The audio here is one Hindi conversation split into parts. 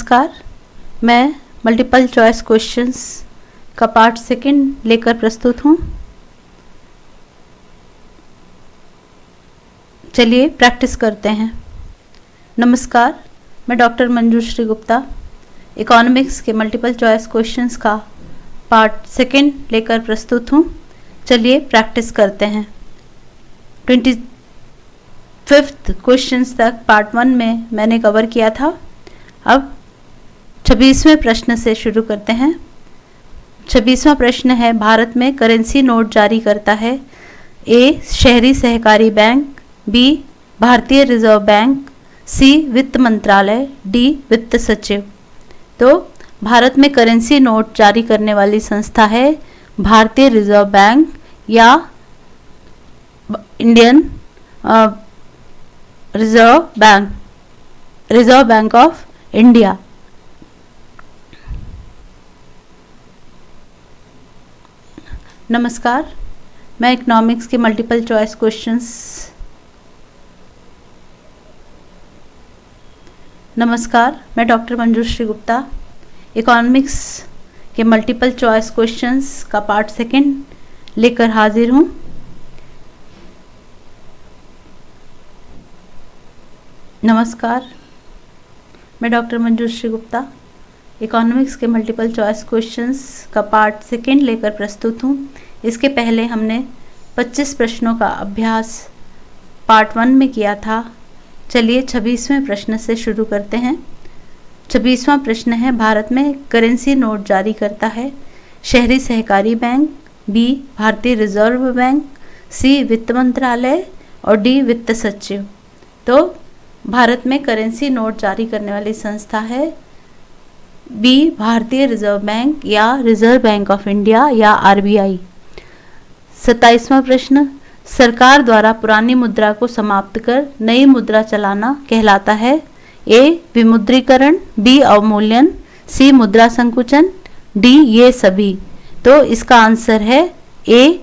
नमस्कार, मैं मल्टीपल चॉइस क्वेश्चंस का पार्ट सेकंड लेकर प्रस्तुत हूँ। चलिए प्रैक्टिस करते हैं। नमस्कार, मैं डॉक्टर मंजूश्री गुप्ता इकोनॉमिक्स के मल्टीपल चॉइस क्वेश्चंस का पार्ट सेकंड लेकर प्रस्तुत हूँ। चलिए प्रैक्टिस करते हैं। 25th क्वेश्चंस तक पार्ट 1 में मैंने कवर किया था। अब 26वें प्रश्न से शुरू करते हैं। 26वां प्रश्न है, भारत में करेंसी नोट जारी करता है ए. शहरी सहकारी बैंक, बी. भारतीय रिजर्व बैंक, सी. वित्त मंत्रालय, डी. वित्त सचिव। तो भारत में करेंसी नोट जारी करने वाली संस्था है भारतीय रिजर्व बैंक या Indian reserve bank of India. नमस्कार, मैं इकोनॉमिक्स के मल्टीपल चॉइस क्वेश्चंस नमस्कार, मैं डॉक्टर मंजूश्री गुप्ता इकोनॉमिक्स के मल्टीपल चॉइस क्वेश्चंस का पार्ट सेकंड लेकर हाजिर हूँ। नमस्कार, मैं डॉक्टर मंजूश्री गुप्ता इकोनॉमिक्स के मल्टीपल चॉइस क्वेश्चंस का पार्ट सेकंड लेकर प्रस्तुत हूँ। इसके पहले हमने 25 प्रश्नों का अभ्यास पार्ट 1 में किया था। चलिए 26वें प्रश्न से शुरू करते हैं। 26वां प्रश्न है, भारत में करेंसी नोट जारी करता है शहरी सहकारी बैंक, बी. भारतीय रिजर्व बैंक, सी. वित्त मंत्रालय और डी. वित्त सचिव। तो भारत में करेंसी नोट जारी करने वाली संस्था है बी. भारतीय रिजर्व बैंक या रिजर्व बैंक ऑफ इंडिया या आरबीआई। 27वां प्रश्न, सरकार द्वारा पुरानी मुद्रा को समाप्त कर नई मुद्रा चलाना कहलाता है ए. विमुद्रीकरण, बी. अवमूल्यन, सी. मुद्रा संकुचन, डी. ये सभी। तो इसका आंसर है ए.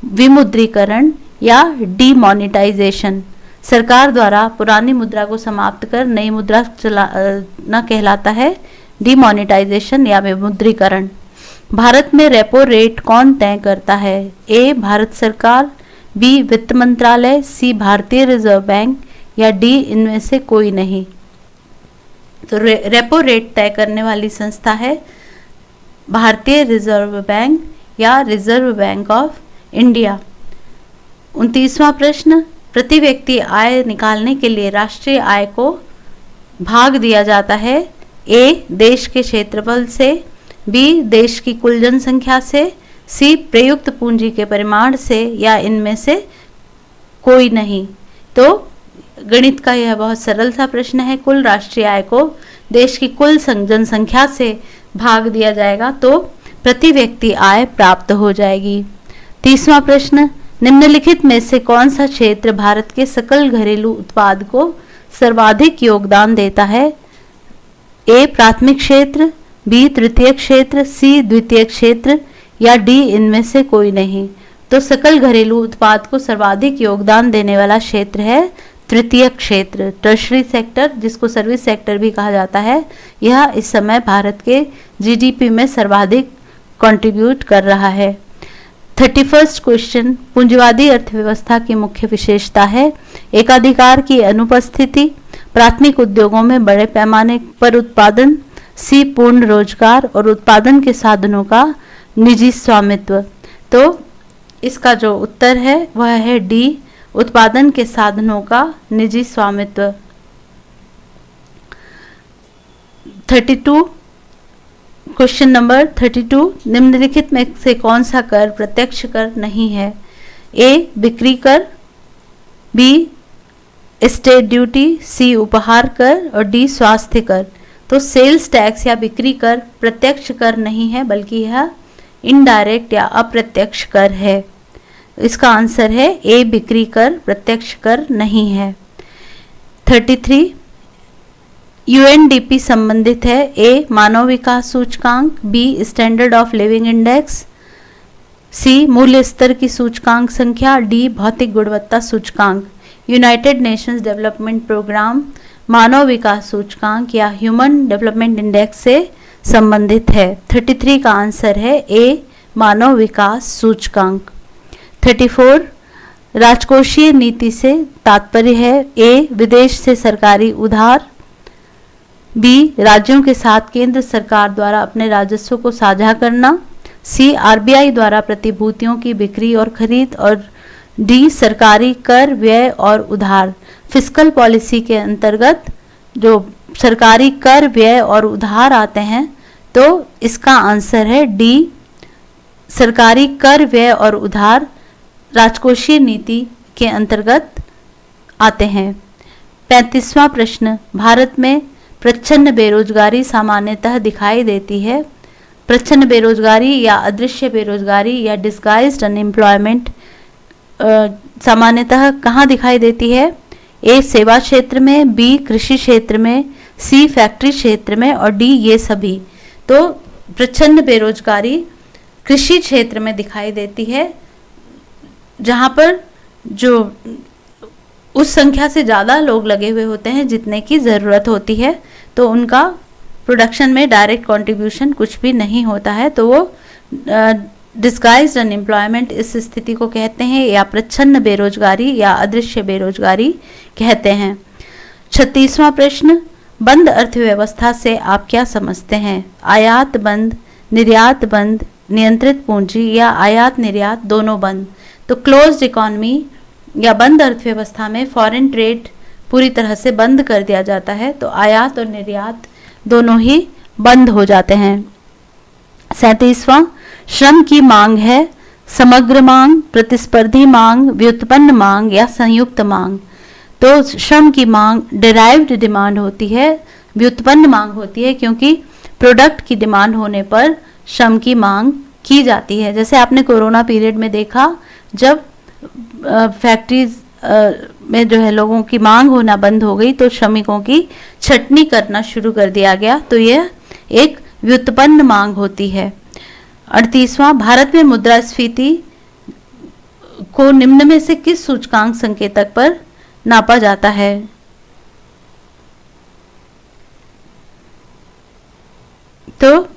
विमुद्रीकरण या डीमोनेटाइजेशन। सरकार द्वारा पुरानी मुद्रा को समाप्त कर नई मुद्रा चलाना कहलाता है डीमोनेटाइजेशन या विमुद्रीकरण। भारत में रेपो रेट कौन तय करता है? ए. भारत सरकार, बी. वित्त मंत्रालय, सी. भारतीय रिजर्व बैंक या डी. इनमें से कोई नहीं। तो रेपो रेट तय करने वाली संस्था है भारतीय रिजर्व बैंक या रिजर्व बैंक ऑफ इंडिया। 29वां प्रश्न, प्रति व्यक्ति आय निकालने के लिए राष्ट्रीय आय को भाग दिया जाता है ए. देश के क्षेत्रफल से, बी. देश की कुल जनसंख्या से, सी. प्रयुक्त पूंजी के परिमाण से या इनमें से कोई नहीं। तो गणित का यह बहुत सरल सा प्रश्न है। कुल राष्ट्रीय आय को देश की कुल जनसंख्या से भाग दिया जाएगा तो प्रति व्यक्ति आय प्राप्त हो जाएगी। 30वां प्रश्न, निम्नलिखित में से कौन सा क्षेत्र भारत के सकल घरेलू उत्पाद को सर्वाधिक योगदान देता है? ए. प्राथमिक क्षेत्र, बी. तृतीय क्षेत्र, सी. द्वितीय क्षेत्र या डी. इनमें से कोई नहीं। तो सकल घरेलू उत्पाद को सर्वाधिक योगदान देने वाला क्षेत्र है तृतीय क्षेत्र, टर्शरी सेक्टर, जिसको सर्विस सेक्टर भी कहा जाता है। यह इस समय भारत के जीडीपी में सर्वाधिक कंट्रीब्यूट कर रहा है। 31st क्वेश्चन, पूंजीवादी अर्थव्यवस्था की मुख्य विशेषता है एकाधिकार की अनुपस्थिति, प्राथमिक उद्योगों में बड़े पैमाने पर उत्पादन, सी. पूर्ण रोजगार और उत्पादन के साधनों का निजी स्वामित्व। तो इसका जो उत्तर है वह है डी. उत्पादन के साधनों का निजी स्वामित्व। 32 क्वेश्चन नंबर 32, निम्नलिखित में से कौन सा कर प्रत्यक्ष कर नहीं है? ए. बिक्री कर, बी. स्टेट ड्यूटी, सी. उपहार कर और डी. स्वास्थ्य कर। तो सेल्स टैक्स या बिक्री कर प्रत्यक्ष कर नहीं है बल्कि यह इनडायरेक्ट या अप्रत्यक्ष कर है। इसका आंसर है ए. बिक्री कर प्रत्यक्ष कर नहीं है। 33 यूएनडीपी संबंधित है ए. मानव विकास सूचकांक, B. Standard of living index, C. मूल्य स्तर की सूचकांक संख्या, डी. भौतिक गुणवत्ता सूचकांक। यूनाइटेड नेशंस डेवलपमेंट प्रोग्राम मानव विकास सूचकांक या ह्यूमन डेवलपमेंट इंडेक्स से संबंधित है? 33 का आंसर है ए, मानव विकास सूचकांक। 34 राजकोषीय नीति से तात्पर्य है? ए, विदेश से सरकारी उधार, बी, राज्यों के साथ केंद्र सरकार द्वारा अपने राजस्व को साझा करना, सी, आरबीआई द्वारा प्रतिभूतियों की बिक्री और खरीद, और डी, सरकारी कर, व्यय और उधार। फिस्कल पॉलिसी के अंतर्गत जो सरकारी कर, व्यय और उधार आते हैं, तो इसका आंसर है डी, सरकारी कर, व्यय और उधार राजकोषीय नीति के अंतर्गत आते हैं। 35वां प्रश्न, भारत में प्रच्छन्न बेरोजगारी सामान्यतः दिखाई देती है? प्रच्छन्न बेरोजगारी या अदृश्य बेरोजगारी या डिस्गाइज्ड अनएम्प्लॉयमेंट सामान्यतः कहाँ दिखाई देती है? ए, सेवा क्षेत्र में, बी, कृषि क्षेत्र में, सी, फैक्ट्री क्षेत्र में, और डी, ये सभी। तो प्रच्छन्न बेरोजगारी कृषि क्षेत्र में दिखाई देती है, जहाँ पर जो उस संख्या से ज़्यादा लोग लगे हुए होते हैं जितने की ज़रूरत होती है, तो उनका प्रोडक्शन में डायरेक्ट कंट्रीब्यूशन कुछ भी नहीं होता है, तो वो डिस्गाइज्ड अनएम्प्लॉयमेंट इस स्थिति को कहते हैं, या प्रच्छन्न बेरोजगारी या अदृश्य बेरोजगारी कहते हैं। 36वां प्रश्न, बंद अर्थव्यवस्था से आप क्या समझते हैं? आयात बंद, निर्यात बंद, नियंत्रित पूंजी या आयात निर्यात दोनों बंद। तो क्लोज्ड इकोनॉमी या बंद अर्थव्यवस्था में फॉरेन ट्रेड पूरी तरह से बंद कर दिया जाता है, तो आयात और निर्यात दोनों ही बंद हो जाते हैं। 37वां, श्रम की मांग है समग्र मांग, प्रतिस्पर्धी मांग, व्युत्पन्न मांग या संयुक्त मांग। तो श्रम की मांग डिराइव्ड डिमांड होती है, व्युत्पन्न मांग होती है, क्योंकि प्रोडक्ट की डिमांड होने पर श्रम की मांग की जाती है। जैसे आपने कोरोना पीरियड में देखा, जब फैक्ट्रीज में जो है लोगों की मांग होना बंद हो गई, तो श्रमिकों की छटनी करना शुरू कर दिया गया, तो यह एक व्युत्पन्न मांग होती है। 38वां, भारत में मुद्रास्फीति को निम्न में से किस सूचकांक संकेतक पर नापा जाता है? तो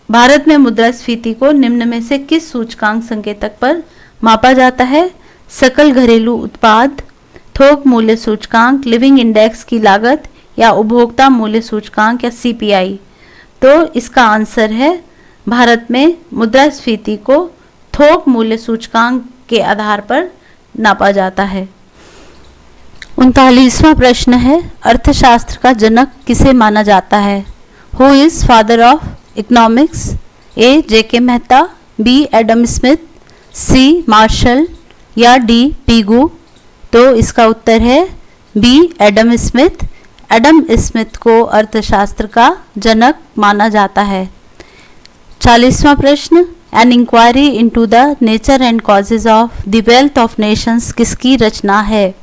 भारत में मुद्रास्फीति को निम्न में से किस सूचकांक संकेतक पर मापा जाता है? सकल घरेलू उत्पाद, थोक मूल्य सूचकांक, लिविंग इंडेक्स की लागत, या उपभोक्ता मूल्य सूचकांक या सीपीआई। तो इसका आंसर है भारत में मुद्रास्फीति को थोक मूल्य सूचकांक के आधार पर नापा जाता है। 39वां प्रश्न है, अर्थशास्त्र का जनक किसे माना जाता है? Who is father of economics? A, J K Mehta, B, Adam Smith, C, Marshall, या डी, पीगू। तो इसका उत्तर है B, Adam Smith. Adam Smith को अर्थशास्त्र का जनक माना जाता है। 40वां प्रश्न, an inquiry into the nature and causes of the wealth of nations किसकी रचना है?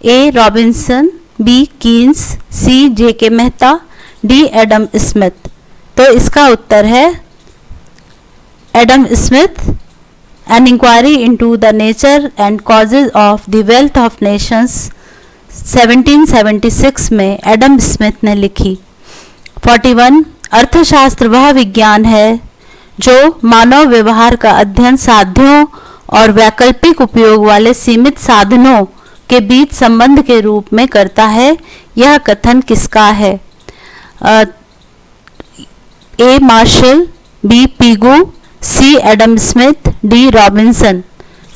A, Robinson, B, Keynes, C, J K Mehta, D, Adam Smith. तो इसका उत्तर है Adam Smith. N inquiry into the nature and causes of the wealth of nations 1776 में एडम स्मिथ ने लिखी। 41, अर्थशास्त्र वह विज्ञान है जो मानव व्यवहार का अध्ययन साध्यों और वैकल्पिक उपयोग वाले सीमित साधनों के बीच संबंध के रूप में करता है। यह कथन किसका है? A, Marshall, B, Pigou, C, Adam Smith, D, Robinson.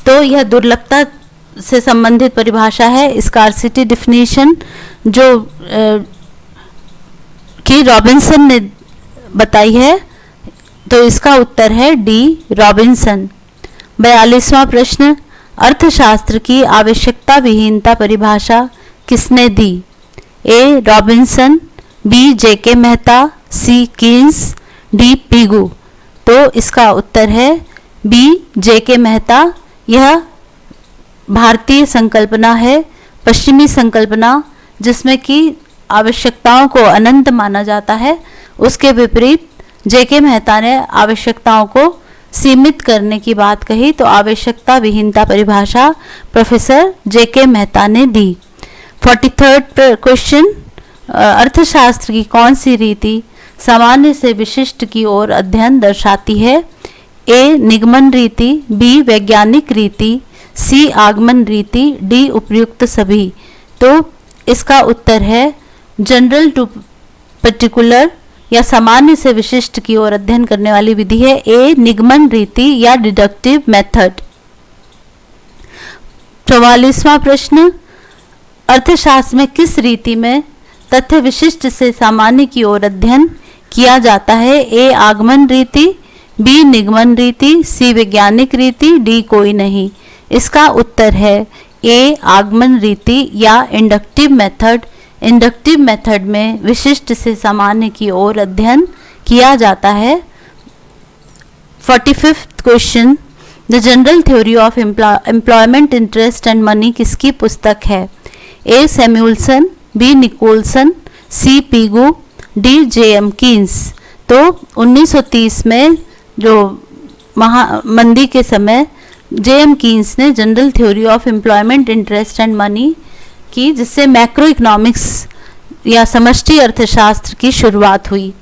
तो यह दुर्लभता से संबंधित परिभाषा है, स्कार्सिटी डिफिनीशन, जो कि रॉबिन्सन ने बताई है। तो इसका उत्तर है डी, रॉबिन्सन। 42वां प्रश्न, अर्थशास्त्र की आवश्यकता विहीनता परिभाषा किसने दी? ए, रॉबिन्सन, बी, जेके मेहता, सी, कीन्स, डी, पीगू। तो इसका उत्तर है बी, जेके मेहता। यह भारतीय संकल्पना है, पश्चिमी संकल्पना, जिसमें कि आवश्यकताओं को अनंत माना जाता है। उसके विपरीत जेके मेहता ने आवश्यकताओं को सीमित करने की बात कही, तो आवश्यकता विहीनता परिभाषा प्रोफेसर जेके मेहता ने दी। 43rd क्वेश्चन, अर्थशास्त्र की कौन सी रीति सामान्य से विशिष्ट की ओर अध्ययन दर्शाती है? ए निगमन रीति, बी वैज्ञानिक रीति, सी आगमन रीति, डी उपर्युक्त सभी। तो इसका उत्तर है जनरल टू पर्टिकुलर या सामान्य से विशिष्ट की ओर अध्ययन करने वाली विधि है ए निगमन रीति या डिडक्टिव मेथड। 44वां प्रश्न, अर्थशास्त्र में किस रीति में तथ्य विशिष्ट से सामान्य की ओर अध्ययन किया जाता है? ए आगमन रीति, बी निगमन रीति, सी वैज्ञानिक रीति, डी कोई नहीं। इसका उत्तर है ए आगमन रीति या इंडक्टिव मेथड। इंडक्टिव मेथड में विशिष्ट से सामान्य की ओर अध्ययन किया जाता है। 45th question, the general theory of employment interest and money किसकी पुस्तक है? ए सैमुअल्सन, बी निकोलसन, सी पीगू, डी जे.एम. कीन्स। तो 1930 में जो मंदी के समय जे.एम. कीन्स ने general theory of employment interest and money की, जिससे मैक्रो इकोनॉमिक्स या समष्टि अर्थशास्त्र की शुरुआत हुई।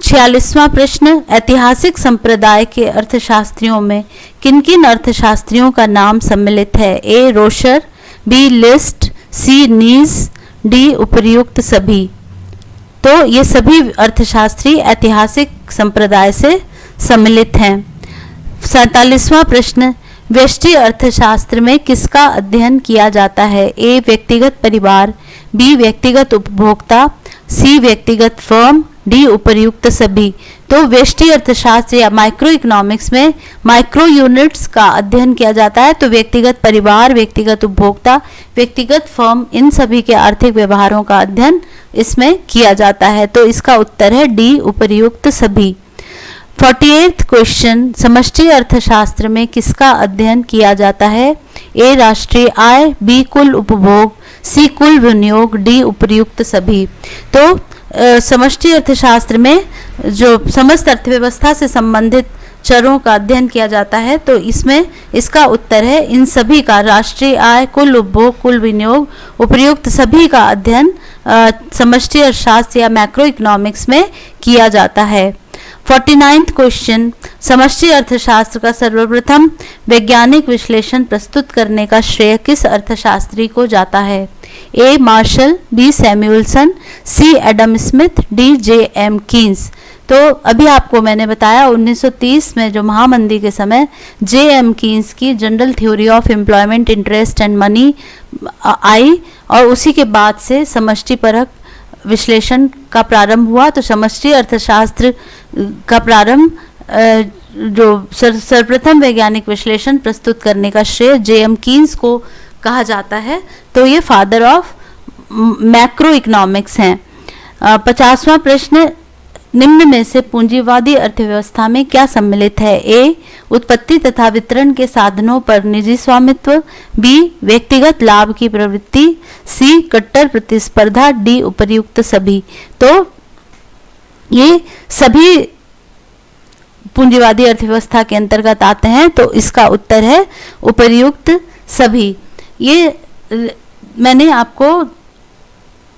46वां प्रश्न, ऐतिहासिक संप्रदाय के अर्थशास्त्रियों में किन किन अर्थशास्त्रियों का नाम सम्मिलित है? ए रोशर, बी लिस्ट, सी नीज, डी उपर्युक्त सभी। तो ये सभी अर्थशास्त्री ऐतिहासिक संप्रदाय से सम्मिलित हैं। 47वां प्रश्न, व्यष्टि अर्थशास्त्र में किसका अध्ययन किया जाता है? ए व्यक्तिगत परिवार, बी व्यक्तिगत उपभोक्ता, सी व्यक्तिगत फर्म, डी उपर्युक्त सभी। तो व्यष्टि अर्थशास्त्र या माइक्रो इकोनॉमिक्स में माइक्रो यूनिट्स का अध्ययन किया जाता है। तो व्यक्तिगत परिवार, व्यक्तिगत उपभोक्ता, व्यक्तिगत फर्म, इन सभी के आर्थिक व्यवहारों का अध्ययन इसमें किया जाता है। तो इसका उत्तर है डी उपर्युक्त सभी। 48th क्वेश्चन, समष्टि अर्थशास्त्र में किसका अध्ययन किया जाता है? ए राष्ट्रीय आय, बी कुल उपभोग, सी कुल विनियोग, डी उपर्युक्त सभी। तो समष्टि अर्थशास्त्र में जो समस्त अर्थव्यवस्था से संबंधित चरों का अध्ययन किया जाता है, तो इसमें इसका उत्तर है इन सभी का, राष्ट्रीय आय, कुल उपभोग, कुल विनियोग, उपर्युक्त सभी का अध्ययन समष्टि अर्थशास्त्र या मैक्रो इकोनॉमिक्स में किया जाता है। 49th क्वेश्चन, समष्टि अर्थशास्त्र का सर्वप्रथम वैज्ञानिक विश्लेषण प्रस्तुत करने का श्रेय किस अर्थशास्त्री को जाता है? A Marshall, B Samuelson, C Adam Smith, D JM. Keynes. तो अभी आपको मैंने बताया 1930 में जो महामंदी के समय जे.एम. कीन्स की general theory of employment interest and money I और उसी के बाद से समष्टिपरक विश्लेषण का प्रारंभ हुआ। तो समष्टि अर्थशास्त्र का प्रारंभ जो सर्वप्रथम वैज्ञानिक विश्लेषण प्रस्तुत करने का श्रेय जे.एम. कीन्स को कहा जाता है। तो ये फादर ऑफ मैक्रो इकोनॉमिक्स हैं। 50वां प्रश्न, निम्न में से पूंजीवादी अर्थव्यवस्था में क्या सम्मिलित है? ए उत्पत्ति तथा वितरण के साधनों पर निजी स्वामित्व, बी व्यक्तिगत लाभ की प्रवृत्ति, सी कट्टर प्रतिस्पर्धा, डी उपर्युक्त सभी। तो ये सभी पूंजीवादी अर्थव्यवस्था के अंतर्गत आते हैं। तो इसका उत्तर है उपर्युक्त सभी। ये मैंने आपको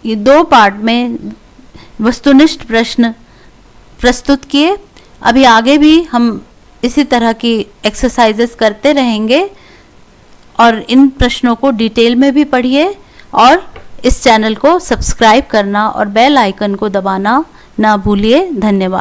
ये 2 पार्ट में वस्तुनिष्ठ प्रश्न प्रस्तुत किए। अभी आगे भी हम इसी तरह की एक्सरसाइजेस करते रहेंगे और इन प्रश्नों को डिटेल में भी पढ़िए और इस चैनल को सब्सक्राइब करना और बेल आइकन को दबाना ना भूलिए। धन्यवाद।